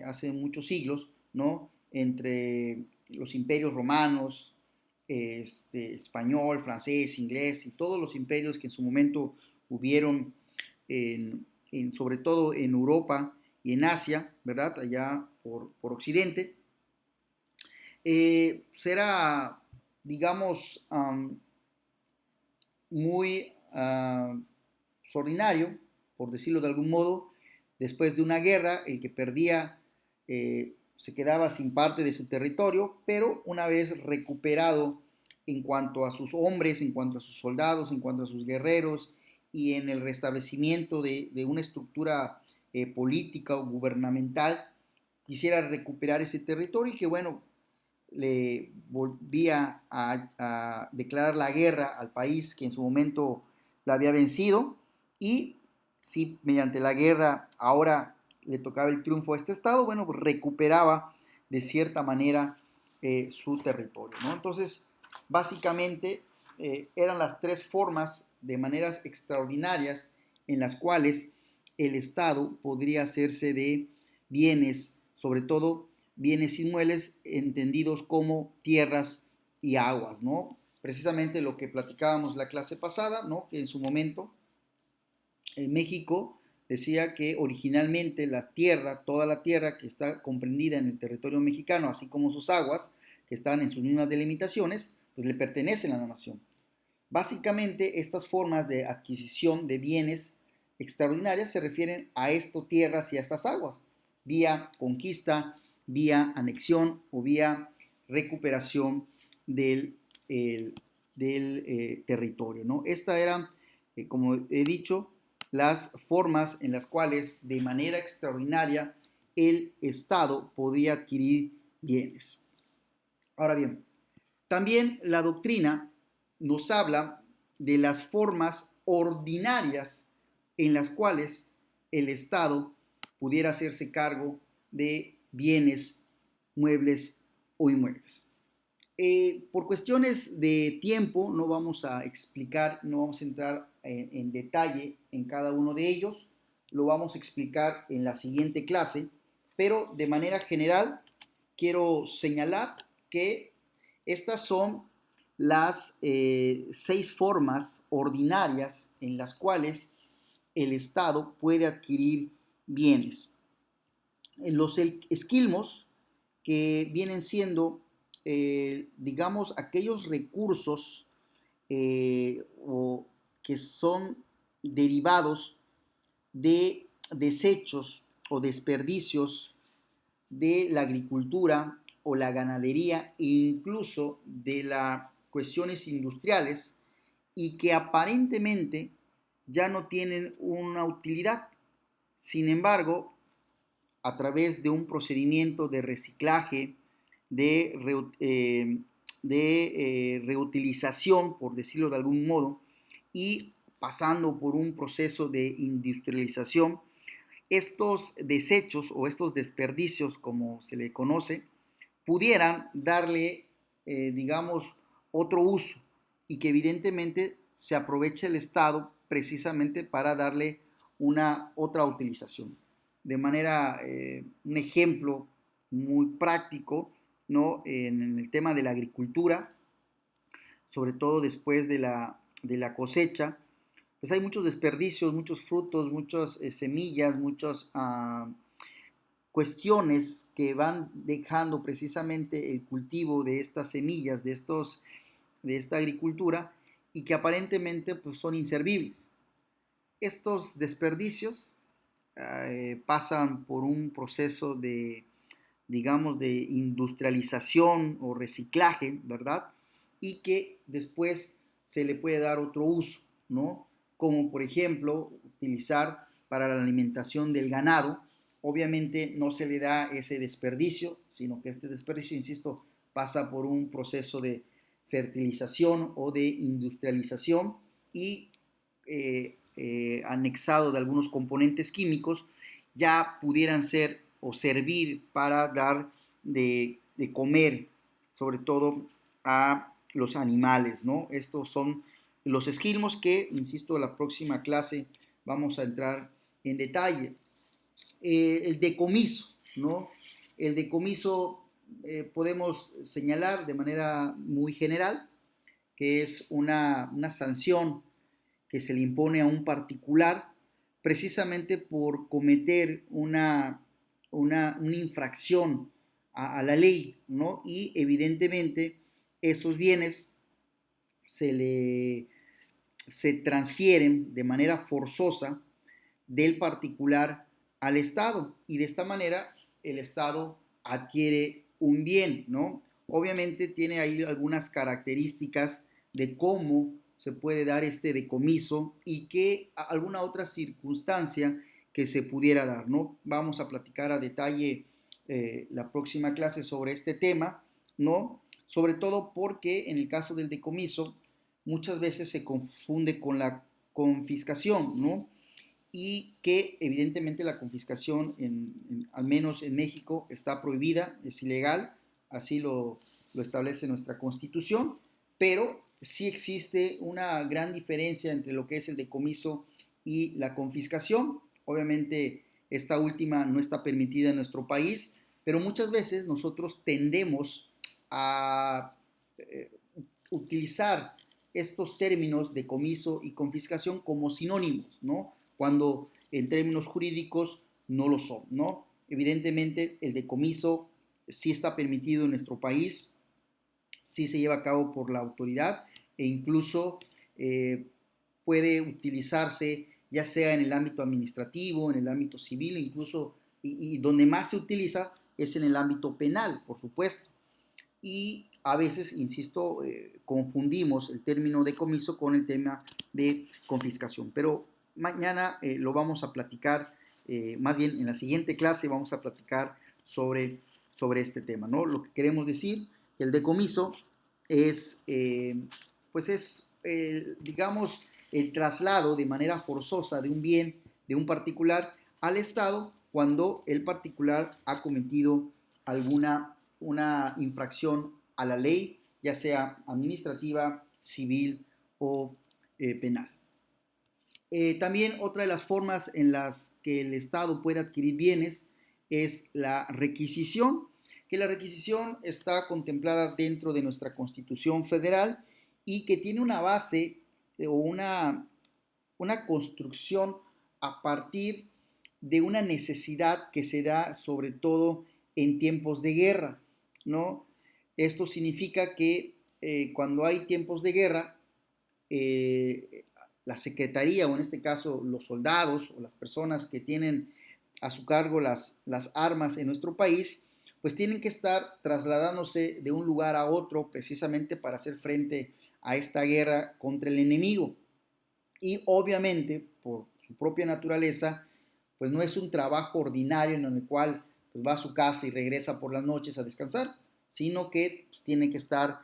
hace muchos siglos, ¿no? Entre los imperios romanos, español, francés, inglés y todos los imperios que en su momento hubieron, sobre todo en Europa y en Asia, ¿verdad? Allá por Occidente. Será, digamos, muy ordinario, por decirlo de algún modo, después de una guerra, el que perdía se quedaba sin parte de su territorio, pero una vez recuperado en cuanto a sus hombres, en cuanto a sus soldados, en cuanto a sus guerreros y en el restablecimiento de una estructura política o gubernamental, quisiera recuperar ese territorio y que bueno, le volvía a declarar la guerra al país que en su momento la había vencido y si mediante la guerra ahora le tocaba el triunfo a este estado, bueno, pues recuperaba de cierta manera su territorio, ¿no? Entonces, básicamente eran las tres formas de maneras extraordinarias en las cuales el Estado podría hacerse de bienes, sobre todo bienes inmuebles entendidos como tierras y aguas, ¿no? Precisamente lo que platicábamos la clase pasada, ¿no? Que en su momento en México decía que originalmente la tierra, toda la tierra que está comprendida en el territorio mexicano, así como sus aguas, que están en sus mismas delimitaciones, pues le pertenecen a la nación. Básicamente, estas formas de adquisición de bienes extraordinarias se refieren a estas tierras y a estas aguas, vía conquista, vía anexión o vía recuperación del territorio, ¿no? Esta era, como he dicho, las formas en las cuales de manera extraordinaria el Estado podría adquirir bienes. Ahora bien, también la doctrina nos habla de las formas ordinarias en las cuales el Estado pudiera hacerse cargo de bienes, muebles o inmuebles. Por cuestiones de tiempo no vamos a explicar, no vamos a entrar en detalle en cada uno de ellos, lo vamos a explicar en la siguiente clase, pero de manera general quiero señalar que estas son las 6 formas ordinarias en las cuales el Estado puede adquirir bienes. En los esquilmos, que vienen siendo, digamos, aquellos recursos o que son derivados de desechos o desperdicios de la agricultura o la ganadería e incluso de las cuestiones industriales y que aparentemente ya no tienen una utilidad. Sin embargo, a través de un procedimiento de reciclaje, de reutilización, por decirlo de algún modo, y pasando por un proceso de industrialización, estos desechos o estos desperdicios, como se le conoce, pudieran darle, digamos, otro uso y que evidentemente se aproveche el Estado precisamente para darle una otra utilización. De manera, un ejemplo muy práctico, ¿no? En el tema de la agricultura, sobre todo después de la cosecha, pues hay muchos desperdicios, muchos frutos, muchas semillas, muchas cuestiones que van dejando precisamente el cultivo de estas semillas, de esta agricultura, y que aparentemente pues, son inservibles. Estos desperdicios pasan por un proceso de, digamos, de industrialización o reciclaje, ¿verdad? Y que después se le puede dar otro uso, ¿no? Como por ejemplo utilizar para la alimentación del ganado. Obviamente no se le da ese desperdicio, sino que este desperdicio, insisto, pasa por un proceso de fertilización o de industrialización y anexado de algunos componentes químicos, ya pudieran ser o servir para dar de comer, sobre todo a los animales, ¿no? Estos son los esquilmos que, insisto, en la próxima clase vamos a entrar en detalle. El decomiso, ¿no? El decomiso podemos señalar de manera muy general que es una sanción que se le impone a un particular precisamente por cometer una infracción a la ley, ¿no? Y evidentemente esos bienes se, le, se transfieren de manera forzosa del particular al Estado y de esta manera el Estado adquiere un bien, ¿no? Obviamente tiene ahí algunas características de cómo se puede dar este decomiso y que alguna otra circunstancia que se pudiera dar, ¿no? Vamos a platicar a detalle la próxima clase sobre este tema, ¿no? Sobre todo porque en el caso del decomiso muchas veces se confunde con la confiscación, ¿no? Y que evidentemente la confiscación, al menos en México, está prohibida, es ilegal, así lo establece nuestra Constitución, pero sí existe una gran diferencia entre lo que es el decomiso y la confiscación. Obviamente esta última no está permitida en nuestro país, pero muchas veces nosotros tendemos a utilizar estos términos decomiso y confiscación como sinónimos, ¿no? Cuando en términos jurídicos no lo son, ¿no? Evidentemente el decomiso sí está permitido en nuestro país, sí se lleva a cabo por la autoridad e incluso puede utilizarse ya sea en el ámbito administrativo, en el ámbito civil, incluso y donde más se utiliza es en el ámbito penal, por supuesto. Y a veces, insisto, confundimos el término decomiso con el tema de confiscación. Pero mañana lo vamos a platicar, más bien en la siguiente clase vamos a platicar sobre este tema, ¿no? Lo que queremos decir, el decomiso es, pues es, digamos, el traslado de manera forzosa de un bien de un particular al Estado cuando el particular ha cometido una infracción a la ley, ya sea administrativa, civil o penal. También otra de las formas en las que el Estado puede adquirir bienes es la requisición, que la requisición está contemplada dentro de nuestra Constitución Federal y que tiene una base o una construcción a partir de una necesidad que se da sobre todo en tiempos de guerra, ¿no? Esto significa que cuando hay tiempos de guerra, la secretaría, o en este caso los soldados o las personas que tienen a su cargo las armas en nuestro país, pues tienen que estar trasladándose de un lugar a otro precisamente para hacer frente a esta guerra contra el enemigo. Y obviamente, por su propia naturaleza, pues no es un trabajo ordinario en el cual pues, va a su casa y regresa por las noches a descansar, sino que pues, tiene que estar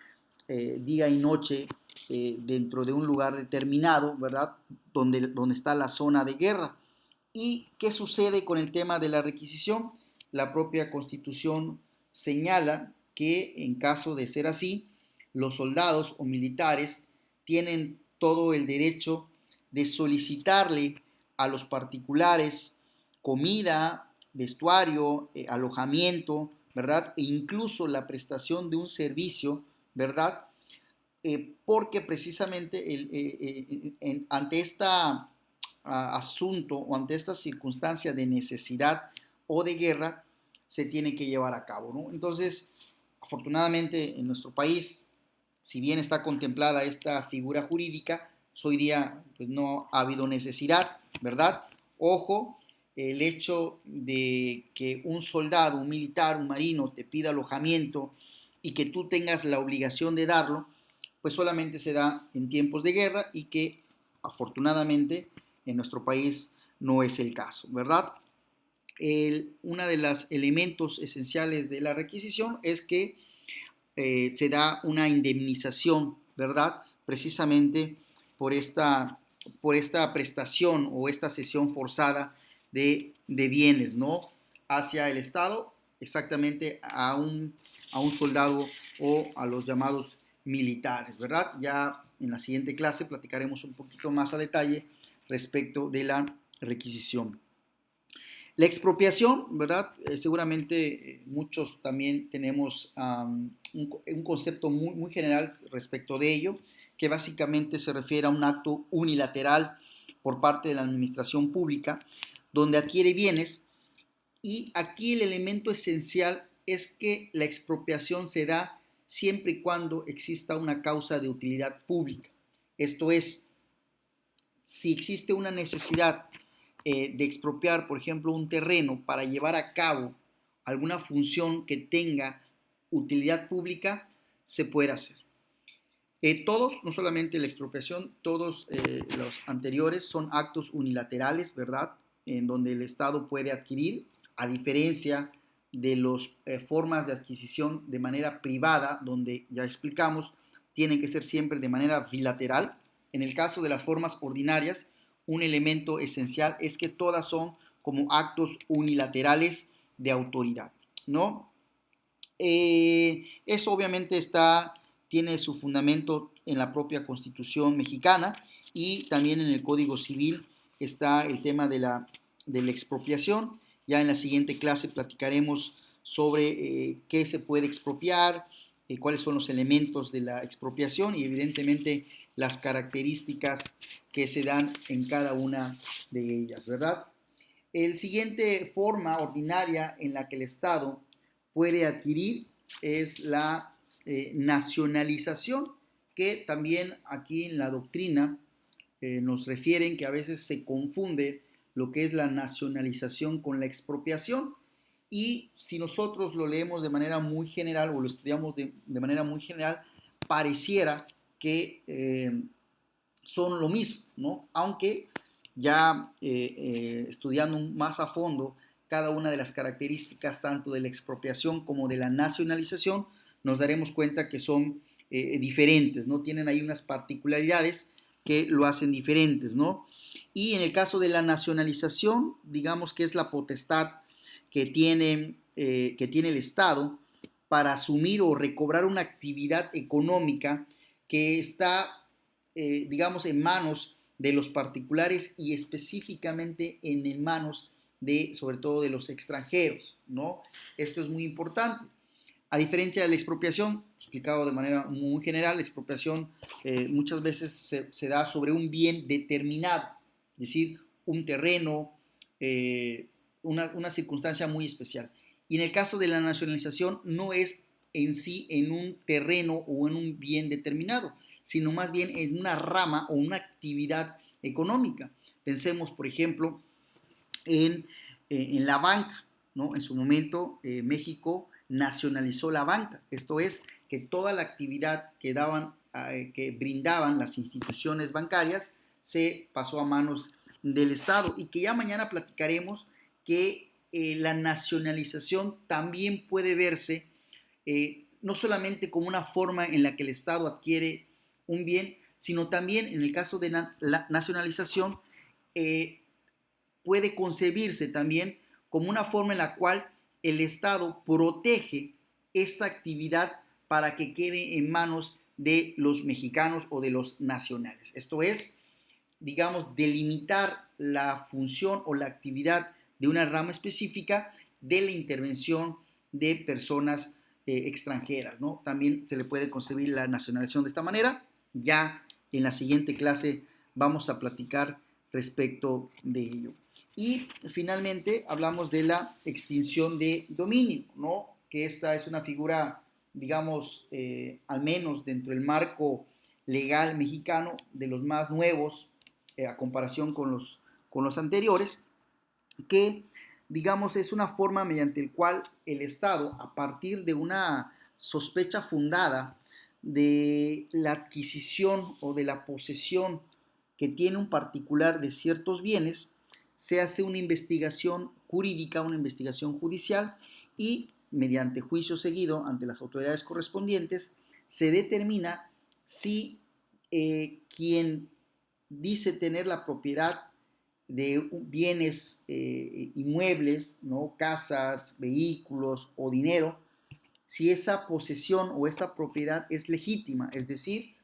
día y noche dentro de un lugar determinado, ¿verdad? Donde está la zona de guerra. ¿Y qué sucede con el tema de la requisición? La propia Constitución señala que en caso de ser así, los soldados o militares tienen todo el derecho de solicitarle a los particulares comida, vestuario, alojamiento, ¿verdad? E incluso la prestación de un servicio, ¿verdad? Porque precisamente ante este asunto o ante esta circunstancia de necesidad o de guerra se tiene que llevar a cabo, ¿no? Entonces, afortunadamente en nuestro país, si bien está contemplada esta figura jurídica, hoy día pues, no ha habido necesidad, ¿verdad? Ojo, el hecho de que un soldado, un militar, un marino te pida alojamiento y que tú tengas la obligación de darlo, pues solamente se da en tiempos de guerra y que afortunadamente en nuestro país no es el caso, ¿verdad? Uno de los elementos esenciales de la requisición es que se da una indemnización, ¿verdad? Precisamente por esta, por esta prestación o esta cesión forzada de bienes, ¿no? Hacia el Estado, exactamente a un soldado o a los llamados militares, ¿verdad? Ya en la siguiente clase platicaremos un poquito más a detalle respecto de la requisición. La expropiación, ¿verdad? Seguramente muchos también tenemos un concepto muy general respecto de ello, que básicamente se refiere a un acto unilateral por parte de la administración pública, donde adquiere bienes, y aquí el elemento esencial es que la expropiación se da siempre y cuando exista una causa de utilidad pública. Esto es, si existe una necesidad de expropiar, por ejemplo, un terreno para llevar a cabo alguna función que tenga utilidad pública, se puede hacer. Todos, no solamente la expropiación, todos los anteriores son actos unilaterales, ¿verdad? En donde el Estado puede adquirir, a diferencia de las formas de adquisición de manera privada, donde ya explicamos, tienen que ser siempre de manera bilateral. En el caso de las formas ordinarias, un elemento esencial es que todas son como actos unilaterales de autoridad, ¿no? Eso obviamente tiene su fundamento en la propia Constitución mexicana y también en el Código Civil está el tema de la expropiación. Ya en la siguiente clase platicaremos sobre qué se puede expropiar, cuáles son los elementos de la expropiación y evidentemente las características que se dan en cada una de ellas, ¿verdad? El siguiente forma ordinaria en la que el Estado puede adquirir es la nacionalización, que también aquí en la doctrina nos refieren que a veces se confunde lo que es la nacionalización con la expropiación. Y si nosotros lo leemos de manera muy general o lo estudiamos de manera muy general, pareciera que son lo mismo, ¿no? Aunque ya estudiando más a fondo cada una de las características tanto de la expropiación como de la nacionalización, nos daremos cuenta que son diferentes, ¿no? Tienen ahí unas particularidades que lo hacen diferentes, ¿no? Y en el caso de la nacionalización, digamos que es la potestad que tiene el Estado para asumir o recobrar una actividad económica que está, digamos, en manos de los particulares y específicamente en manos de, sobre todo, de los extranjeros, ¿no? Esto es muy importante. A diferencia de la expropiación, explicado de manera muy general, la expropiación muchas veces se da sobre un bien determinado, es decir, un terreno, una circunstancia muy especial. Y en el caso de la nacionalización no es en sí en un terreno o en un bien determinado, sino más bien en una rama o una actividad económica. Pensemos, por ejemplo, en la banca, ¿no? En su momento México nacionalizó la banca, esto es, que toda la actividad que brindaban las instituciones bancarias se pasó a manos del Estado y que ya mañana platicaremos que la nacionalización también puede verse no solamente como una forma en la que el Estado adquiere un bien, sino también en el caso de la nacionalización, puede concebirse también como una forma en la cual el Estado protege esa actividad para que quede en manos de los mexicanos o de los nacionales. Esto es, digamos, delimitar la función o la actividad de una rama específica de la intervención de personas extranjeras, ¿no? También se le puede concebir la nacionalización de esta manera. Ya en la siguiente clase vamos a platicar respecto de ello. Y finalmente hablamos de la extinción de dominio, ¿no? Que esta es una figura, digamos, al menos dentro del marco legal mexicano, de los más nuevos a comparación con los anteriores, que digamos es una forma mediante el cual el Estado, a partir de una sospecha fundada de la adquisición o de la posesión que tiene un particular de ciertos bienes, se hace una investigación jurídica, una investigación judicial y mediante juicio seguido ante las autoridades correspondientes se determina si quien dice tener la propiedad de bienes inmuebles, ¿no? Casas, vehículos o dinero, si esa posesión o esa propiedad es legítima, es decir,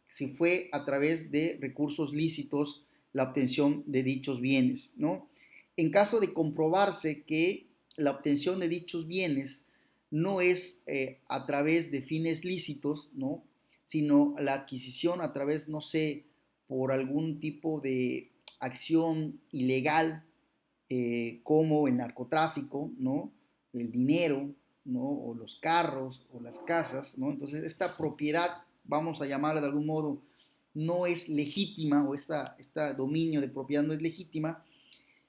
si fue a través de recursos lícitos la obtención de dichos bienes, ¿no? En caso de comprobarse que la obtención de dichos bienes no es a través de fines lícitos, ¿no? Sino la adquisición a través, no sé, por algún tipo de acción ilegal, como el narcotráfico, ¿no? El dinero, ¿no? O los carros o las casas, ¿no? Entonces esta propiedad, vamos a llamarla de algún modo, no es legítima, o este dominio de propiedad no es legítima.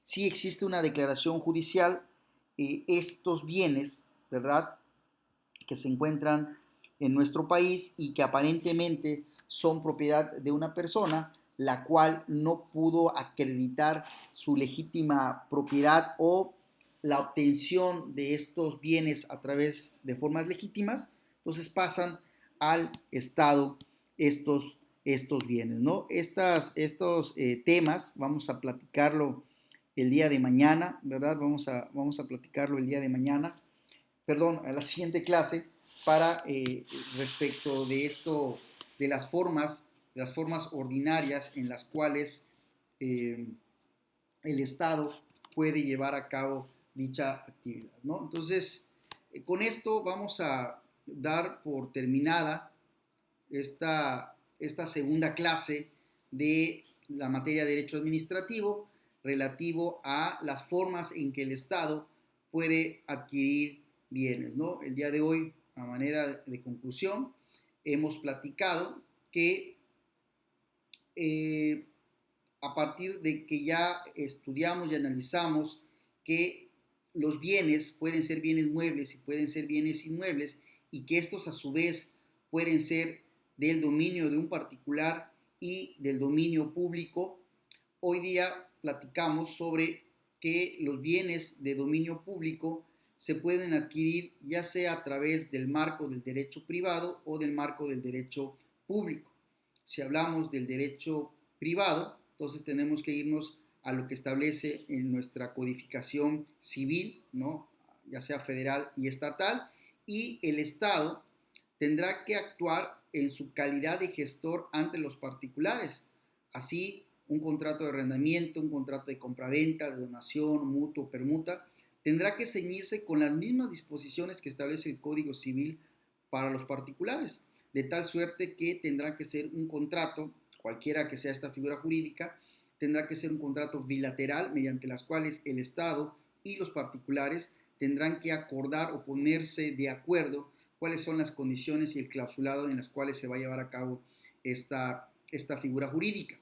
Si existe una declaración judicial, estos bienes, ¿verdad?, que se encuentran en nuestro país y que aparentemente son propiedad de una persona, la cual no pudo acreditar su legítima propiedad o la obtención de estos bienes a través de formas legítimas, entonces pasan al Estado estos bienes, ¿no? Estos temas vamos a platicarlo el día de mañana, ¿verdad? Vamos a platicarlo el día de mañana, perdón, a la siguiente clase, para respecto de esto, de las formas ordinarias en las cuales eh, el Estado puede llevar a cabo dicha actividad, ¿no? Entonces, con esto vamos a dar por terminada esta segunda clase de la materia de derecho administrativo relativo a las formas en que el Estado puede adquirir bienes, ¿no? El día de hoy, a manera de conclusión, hemos platicado que a partir de que ya estudiamos y analizamos que los bienes pueden ser bienes muebles y pueden ser bienes inmuebles y que estos a su vez pueden ser del dominio de un particular y del dominio público, hoy día platicamos sobre que los bienes de dominio público se pueden adquirir ya sea a través del marco del derecho privado o del marco del derecho público. Si hablamos del derecho privado, entonces tenemos que irnos a lo que establece en nuestra codificación civil, ¿no? Ya sea federal y estatal, y el Estado tendrá que actuar en su calidad de gestor ante los particulares. Así, un contrato de arrendamiento, un contrato de compraventa, de donación, mutuo, permuta, tendrá que ceñirse con las mismas disposiciones que establece el Código Civil para los particulares, de tal suerte que tendrá que ser un contrato, cualquiera que sea esta figura jurídica, tendrá que ser un contrato bilateral mediante las cuales el Estado y los particulares tendrán que acordar o ponerse de acuerdo cuáles son las condiciones y el clausulado en las cuales se va a llevar a cabo esta figura jurídica.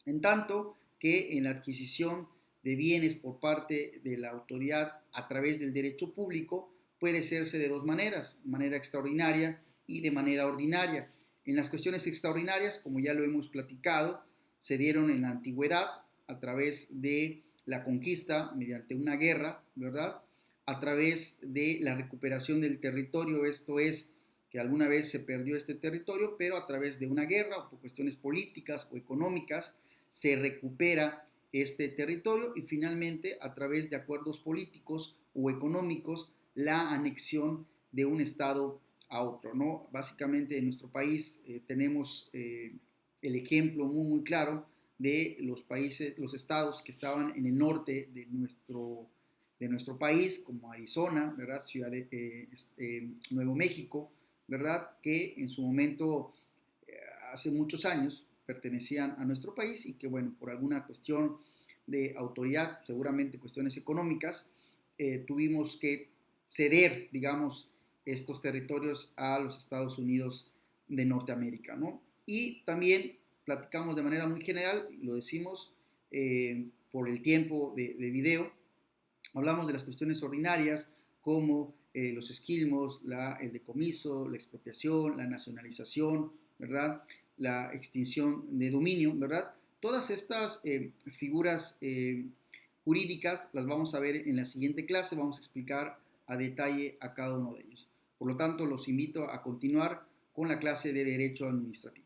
En tanto que en la adquisición de bienes por parte de la autoridad a través del derecho público puede hacerse de dos maneras, de manera extraordinaria y de manera ordinaria. En las cuestiones extraordinarias, como ya lo hemos platicado, se dieron en la antigüedad a través de la conquista mediante una guerra, ¿verdad? A través de la recuperación del territorio, esto es, que alguna vez se perdió este territorio, pero a través de una guerra o por cuestiones políticas o económicas se recupera este territorio y finalmente a través de acuerdos políticos o económicos la anexión de un estado a otro, ¿no? Básicamente en nuestro país tenemos el ejemplo muy claro de los países, los estados que estaban en el norte de nuestro país, como Arizona, ¿verdad? Ciudad de Nuevo México, ¿verdad? Que en su momento, hace muchos años, pertenecían a nuestro país y que, bueno, por alguna cuestión de autoridad, seguramente cuestiones económicas, tuvimos que ceder, digamos, estos territorios a los Estados Unidos de Norteamérica, ¿no? Y también platicamos de manera muy general, lo decimos por el tiempo de video, hablamos de las cuestiones ordinarias como los esquilmos, el decomiso, la expropiación, la nacionalización, ¿verdad? La extinción de dominio, ¿verdad? Todas estas figuras jurídicas las vamos a ver en la siguiente clase, vamos a explicar a detalle a cada uno de ellos. Por lo tanto, los invito a continuar con la clase de Derecho Administrativo.